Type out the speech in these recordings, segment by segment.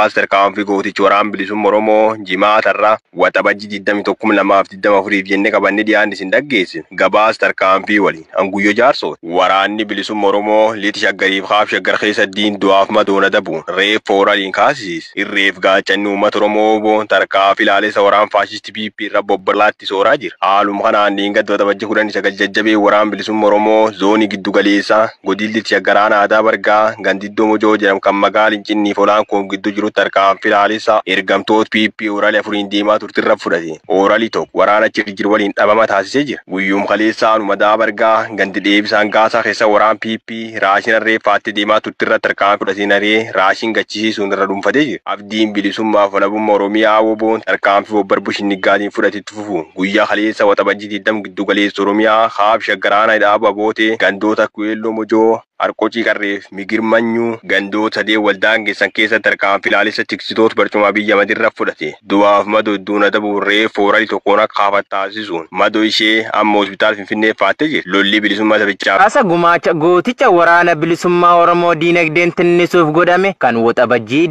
Tarkaanfii gootichi waraana bilisummaa Oromoo jimaatarraa waxabajjii 21/2024 jennee qabannee dhiyaanni isin dhaggeessine. Gabaasa tarkaanfii waliin Anguyyoo Jaarsooti. Waraanni bilisummaa Oromoo lixa shaggariif haaf shaggar keessa diin du'aaf madoona dabuun reef fooraliin kaasisiis. Irreef gaachanni uummata Oromoo boon tarkaanfii ilaalessa waraana faashistii PP irra bobbalaatti sooraa jira. Haaluma kanaan diingadda waxabajjii 19 jajjabee waraana bilisummaa Oromoo zoonii giddu galeessaa godina lixa shaggaraan aadaa bargaa gandiddoo mojoo jedhamu kan magaalaa Cinnii Folaan koon gidduu jiru tarkaanfii ilaalessa ergamtoota PP Orali afuriin deemaa turtirra fudhate. Orali tokko waraana jiru waliin dhabama taasisee jira. Guyyuum kaleessaan uummata bargaa gandi deebisaan gaasaa keessa waraana PP raashina reeffaatti deemaa turtirra tarkaanfii fudhateen aree raashin gachisiisuun irra dhuunfatee jira. Abdiin bilisummaaf walabummaa Oromiyaa woboon tarkaanfii bobbar Bushinnigaatiin fudhatetti fufu. Guyyaa kaleessa waxabajjii 20 giddu galeessa Oromiyaa haaf shaggaraan dhaaba bootee gandoota Kuweelloo Mojoo Harqocii qarreef migirmanyuu gandoota sadee waldaan geessan keessa tarkaanfii ilaalessa tiksitoota barcuma biyya madirra fudhate. Du'aaf madoo iddoona dabuurree foorali tokkoon akka haafat taasisuun madoo ishee amma hospitaala Finfinnee faattee jirti. Lolli bilisummaa sabichaa. Asa gumaacha gooticha waraana bilisummaa Oromoo diinagdeen tinnisuuf godhame kan waxabajjii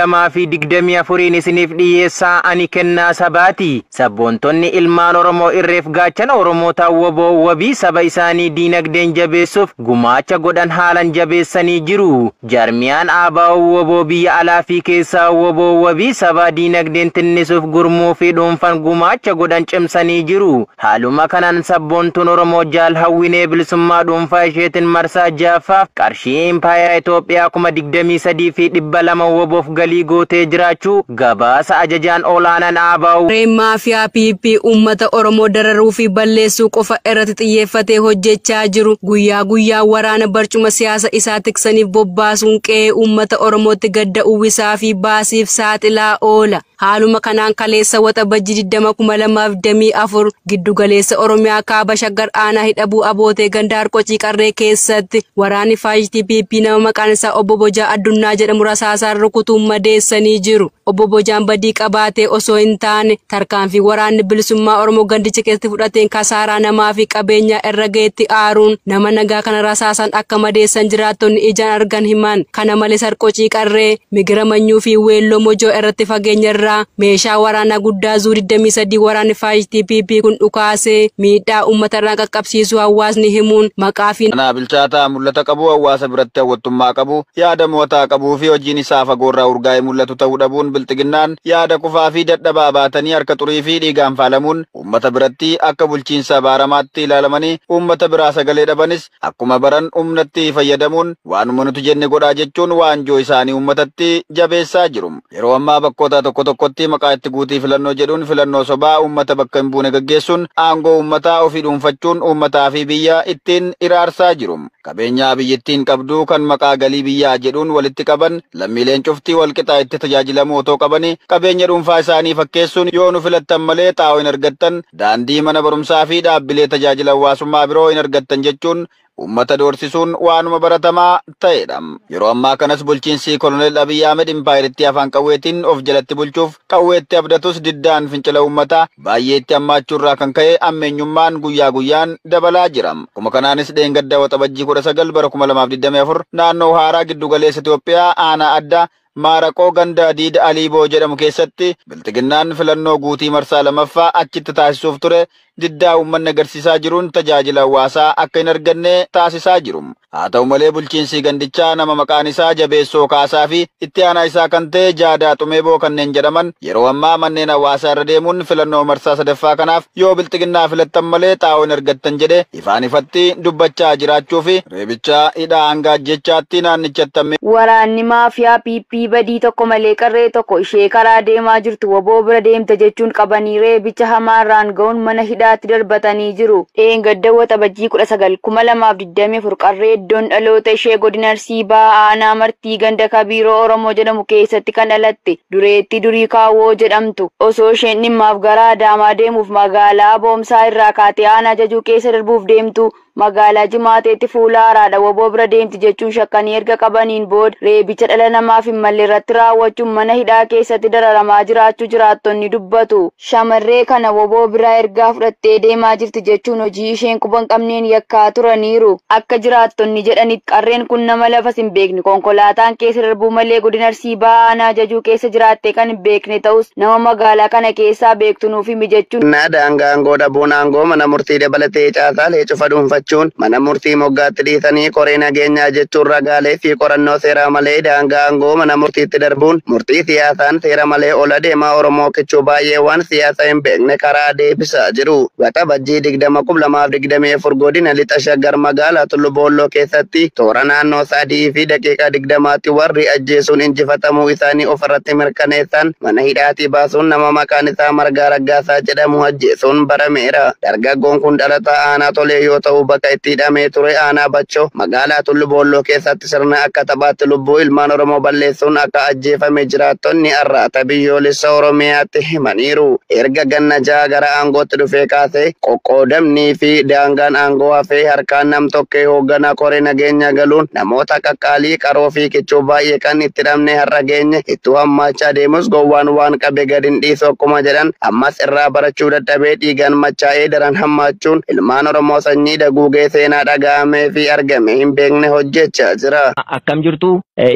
21/2024 isiniif dhiyeessaa ani kennaa sabaati. Sabboontonni ilmaan Oromoo irreef gaachana Oromoo taawwaboo wabii saba isaanii diinagdeen jabeessuuf gumaacha godhan haalan jabeessanii jiru. Jarmiyaan Abaa'oo woboo biyya alaa fi keessaa woboo wabii saba diinagdeen tinnisuuf gurmuu fi dhuunfan gumaacha godhan cimsanii jiru. Haaluma kanaan sabboontuun Oromoo jaal hawwinee bilisummaa dhuunfaa isheetiin marsaa ja'affaaf qarshii impaayaa Itoophiyaa 23,200 woboof galii gootee jiraachuu gabaasa ajajaan olaanaan Abaa'oo. Maafiyaa PP uummata Oromoo dararuu fi balleessuu qofa irratti xiyyeeffatee hojjechaa jiru. Guyyaa guyyaa waraana barcuma siyaasa isaa tiksaniif bobbaasuun qe'ee uummata Oromootti gadda uwwisaa fi baasiif saaxilaa oola. Haaluma kanaan kaleessa waxabajjii 2024 giddu galeessa Oromiyaa kaaba shaggar aanaa hidhabuu abootee ganda Harqocii qarree keessatti waraanni faashistii PP nama maqaan isaa Obbo Bojaa Addunyaa jedhamu rasaasaan rukutuun madeessanii jiru. Obbo Bojaan badii qabaatee osoo hin taane tarkaanfii waraanni bilisummaa Oromoo gandicha keessatti fudhateen kasaaraa namaa fi qabeenyaa irra geetti aaruun nama nagaa kana rasaasan akka madeessan jiraattonni ijaan argan himan. Kana malees Harqocii qarree Migirmanyuu fi Weelloo Mojoo irratti fageenya irraa meeshaa waraanaa guddaa Zuu 23 waraanni faashistii PP kun dhukaasee miidhaa uummata irraa qaqqabsiisuu hawaasni himuun maqaa fi Kana bilchaataa mul'ata qabu hawaasa biratti hawwattummaa qabu yaada mootaa qabuu fi hojiin isaa fagoorraa urgaa'ee mul'atu ta'uu dhabuun bilxiginnaan yaada kufaa fi dadhabaa baatanii harka xurii fi dhiigaan faalamuun uummata biratti akka bulchiinsa baaramaatti ilaalamanii uummata biraa sagalee dhabanis akkuma baran humnatti fayyadamuun waanuma nuti jenne godhaa jechuun waanjoo isaanii uummatatti jabeessaa jiru. Yeroo ammaa bakkoota tokko tokkotti maqaa itti guutii filannoo jedhuun filannoo sobaa uummata bakka hin buune gaggeessuun aangoo uummataa ofii dhuunfachuun uummataa fi biyya ittiin iraarsaa jiru. Qabeenyaa biyyattiin qabdu kan maqaa galii biyyaa jedhuun walitti qaban lammiileen cuftii walqixaa itti tajaajilamuu otoo qabanii qabeenya dhuunfaa isaanii fakkeessuun yoo nu filattan malee xaa'oo hin argattan daandii mana barumsaa fi dhaabbilee tajaajila hawaasummaa biroo hin argattan jechuun ummata doorsisuun waanuma baratamaa ta'edha. Yeroo ammaa kanas bulchiinsi Koloneel Abiy Ahmed impaayiritti afaan qawweetiin of jalatti bulchuuf qawweetti abdatus diddaan fincila uummataa baay'eetti hammaachuurraa kan ka'e ammeenyummaan guyyaa guyyaan dabalaa jira. Kuma kanaanis dheengadda waxabajjii 19 bara 2024 naannoo haaraa giddu galeessa Itoophiyaa aanaa addaa Maaraqoo ganda Diid Aliiboo jedhamu keessatti bilxiginnaan filannoo guutii marsaa lamaffaa achitti taasisuuf ture diddaa uummanni agarsiisaa jiruun tajaajila hawaasaa akka hin arganne taasisaa jiru. Haa ta'u malee bulchiinsi gandichaa nama maqaan isaa Jabeessoo Kaasaa fi itti aanaa isaa kan ta'e Jaadaa Xumeeboo kanneen jedhaman yeroo ammaa manneen hawaasaa irra deemuun filannoo marsaa sadaffaa kanaaf yoo bilxiginnaa filattan malee xaa'oo hin argattan jedhe ifaan ifatti dubbachaa jiraachuu fi reebichaa hidhaa hanga ajjechaatti naannichatti waraanni maafiyaa PP badii tokko malee qarree tokko ishee karaa deemaa jirtu woboo bira deemte jechuun qabanii reebicha hamaarraan ga'uun mana hidhaatti darbatanii jiru. Dheengadda waxabajjii 19/2024 qarree iddoon dhaloota ishee godina Arsii Bahaa aanaa Martii ganda Kabiiroo Oromoo jedhamu keessatti kan dhalatte dureetti Durii Kaawwoo jedhamtu osoo isheen dhimmaaf gara Adaamaa deemuuf magaalaa Boomsaa irraa kaatee aanaa Jajuu keessa darbuuf deemtu magaalaa Jimaateetti fuula haaraadha woboo bira deemti jechuun shakkanii erga qabaniin booda reebicha dhala namaaf hin malle irratti raawwachuun mana hidhaa keessatti dararamaa jiraachuu jiraattonni dubbatu. Shamarree kana woboo biraa ergaa fudhattee deemaa jirti jechuun hojii isheen quban qabneen yakkaa turaniiru. Akka jiraattonni jedhanitti qarreen kun nama lafas hin beekne konkolaataan keessa darbuu malee godina Arsii Bahaa aanaa Jajuu keessa jiraattee kan hin beekne ta'us nama magaalaa kana keessaa beektu nuuf himi jechuun. Daangaa aangoo dhabuun aangoo mana murtii dabalatee caasaalee cufa dhuunfachuun mana murtii moggaatti dhiisanii koree nageenyaa jechuun ragaalee fi qorannoo seeraa malee daangaa aangoo mana murtiitti darbuun murtii siyaasaan seera malee ola deemaa Oromoo kichuu baay'ee waan siyaasa hin beekne karaa deebisaa jiru. Waxabajjii 2024 godina lixa Shaggar magaalaa Tullu Boolloo keessatti toora naannoo 3 fi daqiiqaa 20tti warri ajjeesuun injifatamuu isaanii ofirratti mirkaneessan mana hidhaatii baasuun nama maqaan isaa Margaa Raggaasaa jedhamu ajjeesuun barameera. Dargaggoon kun dhalataa aanaa Tolee yoo ta'u bakka itti hidhamee ture aanaa Bachoo magaalaa Tullu Boolloo keessatti sirna akka taphaatti lubbuu ilmaan Oromoo balleessuun akka ajjeefame jiraattonni arraata biyyoolessa Oromiyaatti himaniiru. Erga ganna jaha gara aangootti dhufee kaasee qoqqoodamnii fi daangaan aangoo hafee harkaan nam tokkee hoogganaa koree nageenya galuun namoota qaqqaalii qaroo fi kichuu baay'ee kan itti hidhamne har'a geenye ittuu hammaachaa deemus gowwaan waan qabe gad hin dhiisu akkuma jedhan ammas irraa barachuu dadhabee dhiigaan machaa'ee daran hammaachuun ilmaan Oromoo sanyii daguugee seenaa dhaga'amee fi argame hin beekne hojjechaa jira. Akkam jirtu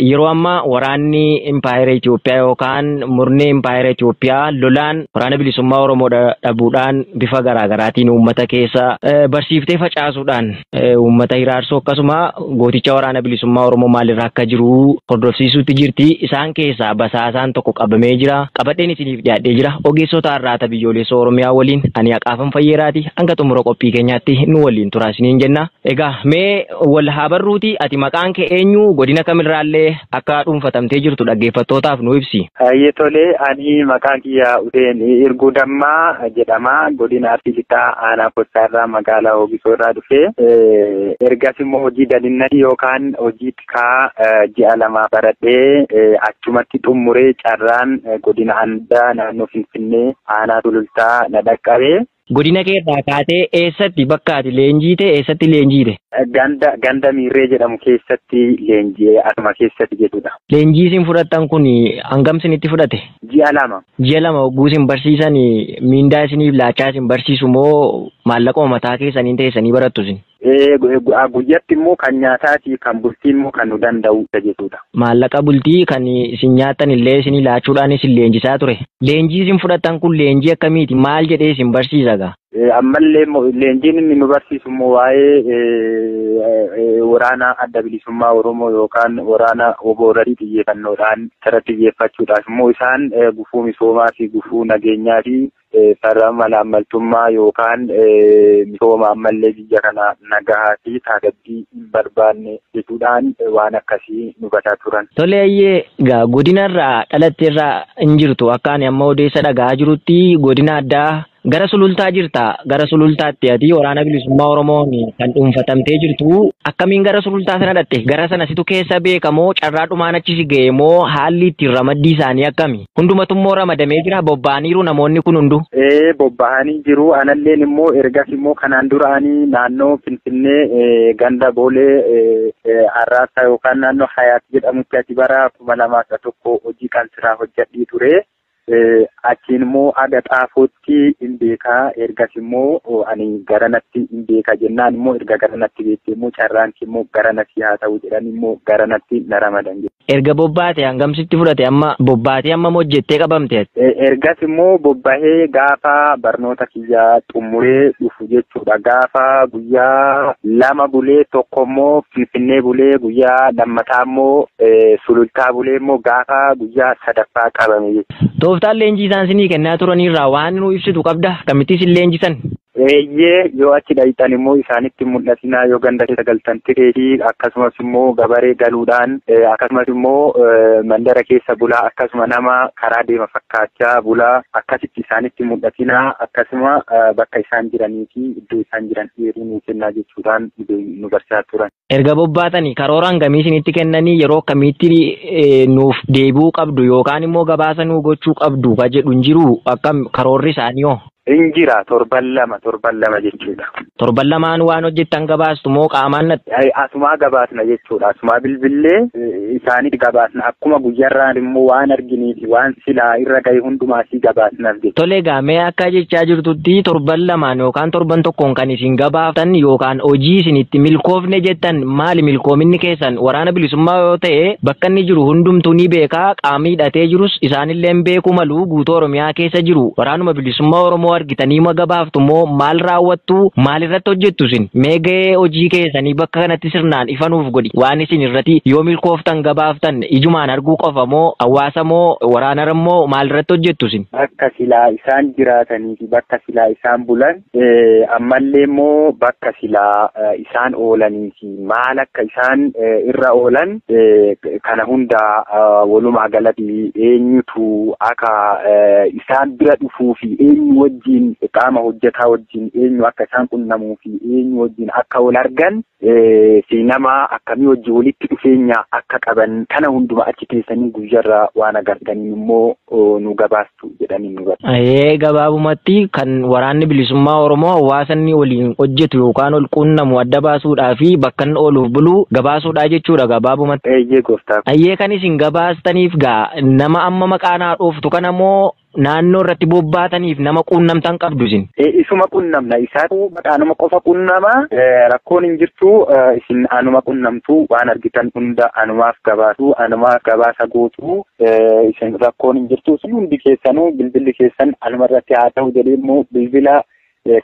yeroo ammaa waraanni Impaayera Itoophiyaa yookaan murni Impaayera Itoophiyaa lolaan waraana bilisummaa Oromoo dhabuudhaan bifa garaagaraatiin uummata keessa barsiiftee facaasuudhaan uummata hiraarsuu akkasuma gooticha waraana bilisummaa Oromoo maalirra akka jiru hordofsiisuutti jirti. Isaan keessaa basaasaan tokko qabamee jira. Qabadheen isiniif dhiyaadhee jira. Ogeessota har'aata biyyoolessa Oromiyaa waliin ani Haqaafan Fayyeeraati. Hanga xumura qophii keenyaatti nu waliin turaa isiniin jenna. Egaa mee wal haa barruuti ati maqaan kee eenyu godina kamirraallee akka dhuunfatamtee jirtu dhaggeeffattootaaf nu ibsi. Hayyee tolee ani maqaan kiyya Udeen Irguu Dammaa jedhama. Godina Arsii Lixaa aanaa Kossaarraa magaalaa Hoogisoo irraa dhufee ergas immoo hojii dalinnati yookaan hojii tikaa ji'a lama baradhee achumatti xumuree carraan godina Andaa naannoo Finfinnee aanaa Sulultaa na dhaqqabee. Godina keerraa kaatee eessatti bakka ati leenjiite eessatti leenjiite? Ganda Miirree jedhamu keessatti leenji'ee asuma keessatti jedhudha. Leenjii isin fudhattan kun hangam isinitti fudhate? Ji'a lama. Ji'a lama hogguu isin barsiisan miindaa isiniif laachaa isin barsiisu moo maallaqa mataa keessaniin teessanii barattu isin? Guyyatti immoo kan nyaataati kan bultii immoo kan nu danda'u jechuudha. Maallaqa bultii kan isin nyaatan illee isin laachuudhaan isin leenjisaa ture. Leenjii isin fudhattan kun leenjii akkamiiti? Maal jedhee isin barsiisa? Ammallee leenjiin inni nu barsiisu immoo waa'ee waraana adda bilisummaa Oromoo yookaan waraana oboorarii xiyyeeffannoodhaan irratti xiyyeeffachuudhaaf immoo isaan gufuu misoomaa fi gufuu nageenyaa fi farra malaammaltummaa yookaan misooma ammallee biyya kana nagahaa fi tasgabbii hin barbaanne jechuudhaan waan akkasii nu bataa turan. Tole ayyee godinarraa dhalatteerraa hin jirtu akka ani amma odeessa dhagaa jirutti godina addaa gara sulultaa jirta. Gara sulultaatti ati waraana bilisummaa Oromoon kan dhuunfatamtee jirtu akkamiin gara sulultaa sana dhatte? Gara sana situ keessa beekamoo carraa dhumaan achi si ga'e moo haalli ittiin ramaddii isaanii akkami? Hundumatummoo ramadamee jira bobba'aniiru namoonni kun hundu? Bobba'anii jiru. Analleen immoo ergas immoo kanaan duraanii naannoo Finfinnee ganda Boolee Arraasaa yookaan naannoo Hayaat jedhamutti ati bara 2001 hojii kansiraa hojjedhii ture. Achiin immoo aga Xaafootti hin beekaa ergas immoo ani garanatti hin beekaa jennaan immoo erga garanatti beektee immoo carraanki immoo garanatti haa ta'u jedhan immoo garanatti na ramadan. Erga bobbaate hangamsitti fudhate amma bobbaatee amma hojjettee qabamte? Ergas immoo bobbahee gaafa barnoota kiyyaa xumuree dhufu jechuudha. Gaafa guyyaa 2 bulee tokko immoo Finfinnee bulee guyyaa lammataa immoo Sulultaa bulee immoo gaafa guyyaa 3ffaa qabame jechuudha. Tooftaan leenjii isaan isinii kennaa turaniirraa waan nu ibsitu qabda? Akkamitti isin leenjisan? Yoo achi dhayitan immoo isaanitti mul'atinaa yoo ganda keessa galtan tireetii akkasumas immoo gabaree galuudhaan akkasumas immoo mandara keessa bulaa akkasuma nama karaa deema fakkaachaa bulaa akkasitti isaanitti mul'atinaa akkasuma bakka isaan jiranii fi iddoo isaan jiran eeruu nu kennaa jechuudhaan nu barsiisaa turan. Erga bobbaatanii karoora hangamii isinitti kennanii yeroo akkamitti nuuf deebi'uu qabdu yookaan immoo gabaasa nuu gochuu qabdu ka jedhu hin jiru akkam karoorri isaanii hoo? Injira torban lama jechuudha. Torban lamaan waan hojjettan gabaastu moo qaamaan natti? Asumaa gabaasna jechuudha. Asumaa bilbilee isaanitti gabaasna. Akkuma guyyaarraan immoo waan arginiifi waan silaa irra gahe hundumaa si gabaasnaaf jechuudha. Tole gaamee akka jechaa jirtutti torban lamaan yookaan torban tokkoon kan isin gabaaftan yookaan hojii isin itti milkoofne jettan maali milkoominni keessan? Waraana bilisummaa yoo ta'e bakka inni jiru hundumtuu ni beekaa, qaamni hidhatee jirus isaanillee beeku malu guutuu Oromiyaa keessa jiru. Waraanuma bilisummaa Oromoo argitanii ma gabaaftu moo maal raawwattu? Maal irratti hojjettu isin? Meegee hojii keessanii bakka kanatti sirnaan ifanuuf godhi. Waan isin irratti yoo milkooftan gabaaftan ijumaan arguu qofa moo hawaasa moo waraanara moo maal irratti hojjettu isin? Bakka silaa isaan jiraatanii fi bakka silaa isaan bulan ammallee immoo bakka silaa isaan oolanii fi maal akka isaan irra oolan kana hunda walumaa galatti eenyutu akka isaan bira dhufuu fi eenyu wajjin qaama hojjetaa wajjin eenyu akka isaan qunnamuu fi eenyu wajjin akka wal argan fi nama akkamii wajjin walitti dhufeenya akka qaban kana hunduma achi keessanii guyyaarraa waan agartaniin immoo nu gabaastu jedhanii nu gabaastu. Gabaabumatti kan waraanni bilisummaa Oromoo hawaasanni waliin hojjetu yookaan ol qunnamu adda baasuudhaa fi bakka inni ooluuf bulu gabaasuudhaa jechuudha gabaabumatti. Eeyyee gooftaa. Kan isin gabaastaniif gaa nama amma maqaanaa dhooftu kana moo naannoo irratti bobbaataniif nama quunnamtan qabdu isin? Isuma quunnamna. Isaatu maqaanuma qofa quunnama. Rakkoon hin jirtu isin anuma quunnamtu waan argitan hunda anumaaf gabaasu anumaaf gabaasa gootu isin rakkoon hin jirtu. Isin hundi keessanuu bilbilli keessan anuma irratti haa ta'u jedhee immoo bilbila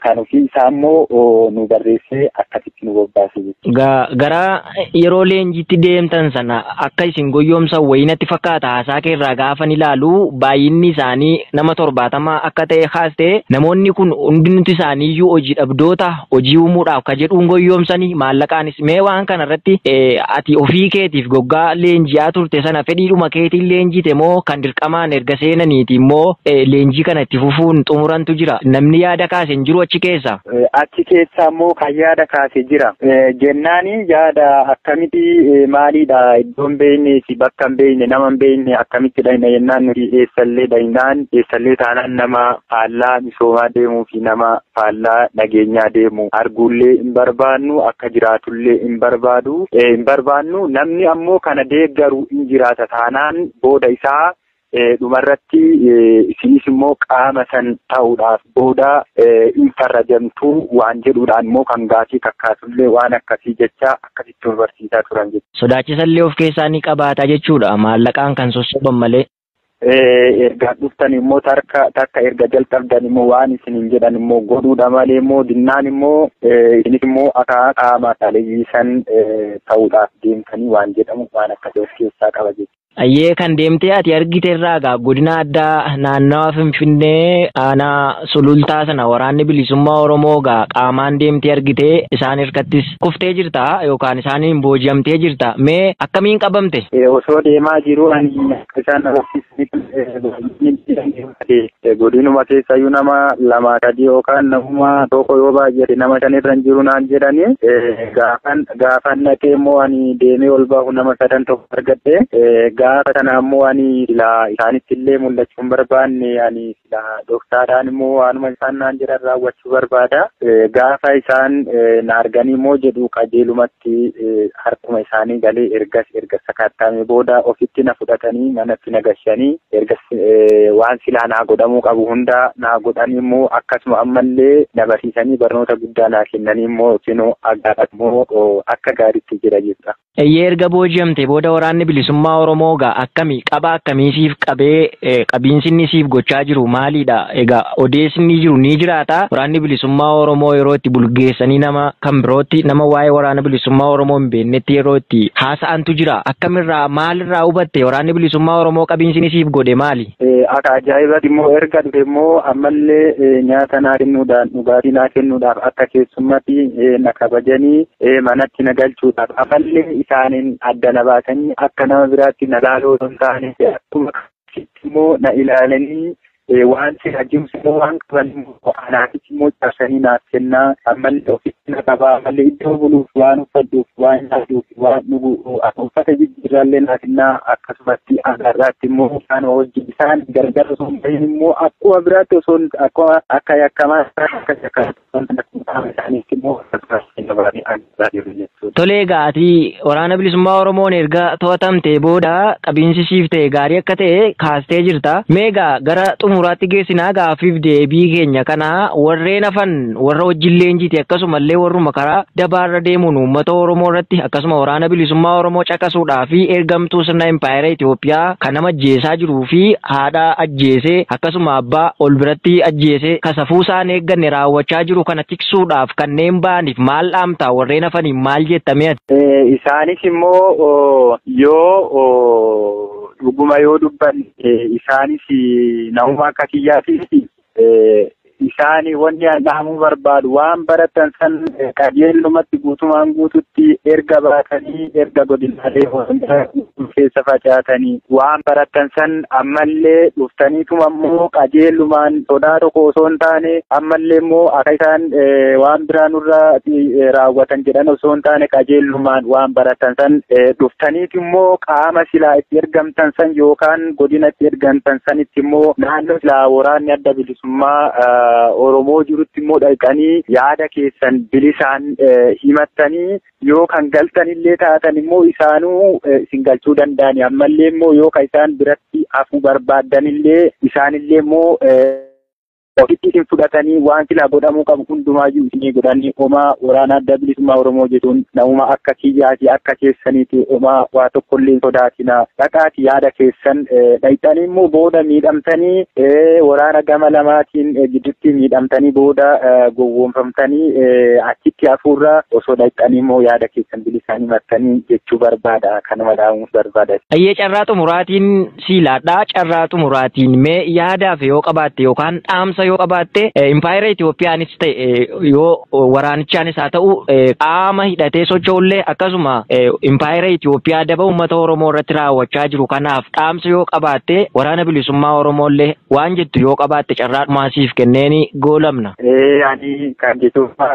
kan ofii isaa immoo nu barreessee akkasitti nu bobbaase jechuudha. Gara yeroo leenjiitti deemtan sana akka isin goyoomsan wayinatti fakkaata haasaa keerraa gaafan ilaalu baay'inni isaanii nama 70 akka ta'e haastee namoonni kun hundinti isaaniiyyuu hojii dhabdoota hojii uumuudhaaf ka jedhuun goyoomsanii maallaqaanis mee waan kanarratti ati ofii keetiif goggaa leenji'aa turte sana fedhiidhuma keetiin leenjite moo kan dirqamaan erga seenaniiti immoo leenjii kana itti fufuun xumurantu jira namni yaada kaaseen jiru achi keessa? Achi keessa immoo kan yaada kaasee jira. Jennaani yaada akkamitti maaliidha iddoon beeknee fi bakka hin beekne nama hin beekne akkamitti dhahina jennaan nuti eessallee taanaan nama faallaa misoomaa deemuu fi nama faallaa nageenyaa deemu arguullee hin barbaannu akka jiraatullee hin barbaannu namni ammoo kana deeggaru hin jiraata taanaan booda isaa dhumarratti isinis immoo qaama san ta'uudhaaf booda hin farrajamtu waan jedhuudhaan immoo kan gaafii kakkaasullee waan akkasii jecha akkasitti nu barsiisaa turan jechuudha. Sodaachisallee of keessaa ni qabaata jechuudha maallaqaan kan sossoban malee. Erga dhuftan immoo takka erga jalqabdan immoo waan isiniin jedhan immoo godhuudha malee immoo dinnaan immoo isinis immoo akka qaama taleeyyisan ta'uudhaaf deemtanii waan jedhamu waan akkasii of keessaa qaba jechuudha. Ayyee kan deemtee ati argite irraa gaa godina addaa naannawa Finfinnee aanaa sulultaa sana waraanni bilisummaa Oromoo gaa qaamaan deemtee argite isaan hirkattis kuftee jirta yookaan isaaniin booji'amtee jirta mee akkamiin qabamte? Osoo deemaa jiru ani isaan godinuma keessayyuu nama 2-3 yookaan namuma tokko yoo baay'ate nama 5 irra jiru naan jedhani gaafan naqee immoo ani deemee ol baahu nama 3 tokko argadhe gaafa sana ammoo ani isaanitti illee mul'achuu hin barbaanne ani dhoksaadhaan immoo waanuma isaan naan jedhan raawwachuu barbaada. Gaafa isaan na arganii immoo jedhu qajeelumatti harkuma isaanii galee erga sakaattamee booda ofitti na fudhatanii manatti na gashanii erga waan silaa naa godhamuu qabu hunda naa godhanii immoo akkasuma ammallee na barsiisanii barnoota guddaa naa kennanii immoo sinoo agaadha immoo akka gaariitti jira jechuudha. Erga booji'amte booda waraanni bilisummaa Oromoo akkamii qaba akkamiisiif qabee qabiinsinni siif gochaa jiru maalidha? Egaa odeessni jiru ni jiraata. Waraanni bilisummaa Oromoo yeroo itti bulgeessanii nama kan birootti nama waa'ee waraana bilisummaa Oromoo hin beeknetti yeroo itti haasa'antu jira. Akkamirraa maalirraa hubatte waraanni bilisummaa Oromoo qabiinsinni siif godhe maali? Akka ajaa'ibatti immoo erga dhufe immoo ammallee nyaata naa kennuudhaan dhugaatii naa kennuudhaaf akka keessummatti na kabajanii manatti na galchuudhaaf ammallee isaaniin adda na baasanii akka nama biraatti na laaloo osoo hin taane akkuma immoo na ilaalanii waan si ajjumsi immoo waan qaban immoo anaafis immoo cabsanii naaf kennaa ammallee ofitti na qabaa ammallee iddoo buluuf waan uffadhuuf waan nyaachuuf waan dhugu uffata jijjiirraallee naaf kennaa akkasumatti agarraatti immoo isaan wajjin isaan gargar osoo hin bahin immoo akkuma biraatti osoo akkuma akka yakkamaa akka isaaniitti immoo akkasumas dabalanii agarraa jiru jechuudha. Tolee gaatii waraana bilisummaa Oromoon erga to'atamtee booda qabiinsi siif ta'e gaarii akka ta'e kaastee jirta. Meegaa gara xumuraatti geessinaa gaaffiif deebii keenya kana warreen hafan warra wajjin leenjiiti akkasumallee warruma karaa dabaarra deemuun uummata Oromoo irratti akkasuma waraana bilisummaa Oromoo caqasuudhaa fi ergamtuu sirna impaayera Itoophiyaa kan nama ajjeesaa jiruu fi haadha ajjeesee akkasuma abbaa ol biratti ajjeesee kasafuu isaan eegganne raawwachaa jiru kana tiksuudhaaf kanneen ba'aniif maal dhaamtaa warreen hafaniif maal jettamee? Isaanis immoo yoo dhuguma yoo dubban isaanis nama akka kiyyaatiif isaanii wanni dhaamuu barbaadu waan baratan san qajeelumatti guutumaan guututti erga baatanii erga godinaalee keessa facaatanii waan baratan san ammallee dhuftaniituma immoo qajeelumaan sodaa tokko osoo hin taane ammallee immoo akka isaan waan biraa nurra raawwatan jedhan osoo hin taane qajeelumaan waan baratan san dhuftaniit immoo qaama silaa itti ergamtan san yookaan godina itti ergamtan sanitti immoo naannoo silaa waraanni adda bilisummaa Oromoo jirutti immoo dhaqanii yaada keessan bilisaan himattanii yoo kan galtanillee taatan immoo isaanuu isin galchuu danda'ani ammallee immoo yoo kan isaan biratti hafuu barbaaddanillee isaanillee immoo ofitti isin fudhatanii waan silaa godhamuu qabu hundumaayyuu isinii godhanii homaa waraana adda bilisummaa Oromoo jedhuun namuma akka kiyyaati akka keessaniiti homaa waa tokkollee sodaatina dhaqaati yaada keessan dhaqxanii immoo booda miidhamtanii waraana gama lamaatiin gidduutti miidhamtanii booda gowwoomfamtanii achitti hafuurra osoo dhaqxanii immoo yaada keessan bilisaan himattanii jechuu barbaada kanuma dhaamuus barbaada. Ayyee carraa xumuraatiin siilaadhaa carraa xumuraatiin mee yaadaaf yoo qabaatte yookaan dhaamsa yoo qabaatte impaayera Itoophiyaanis ta'e yoo waraanichaanis haa ta'u qaama hidhatee socho'ullee akkasuma impaayera Itoophiyaa daba uummata Oromoo irratti raawwachaa jiru kanaaf dhaamsa yoo qabaatte waraana bilisummaa Oromoollee waan jettu yoo qabaatte carraa dhumaasiif kenneeni goolamna. Ani kan jechuudha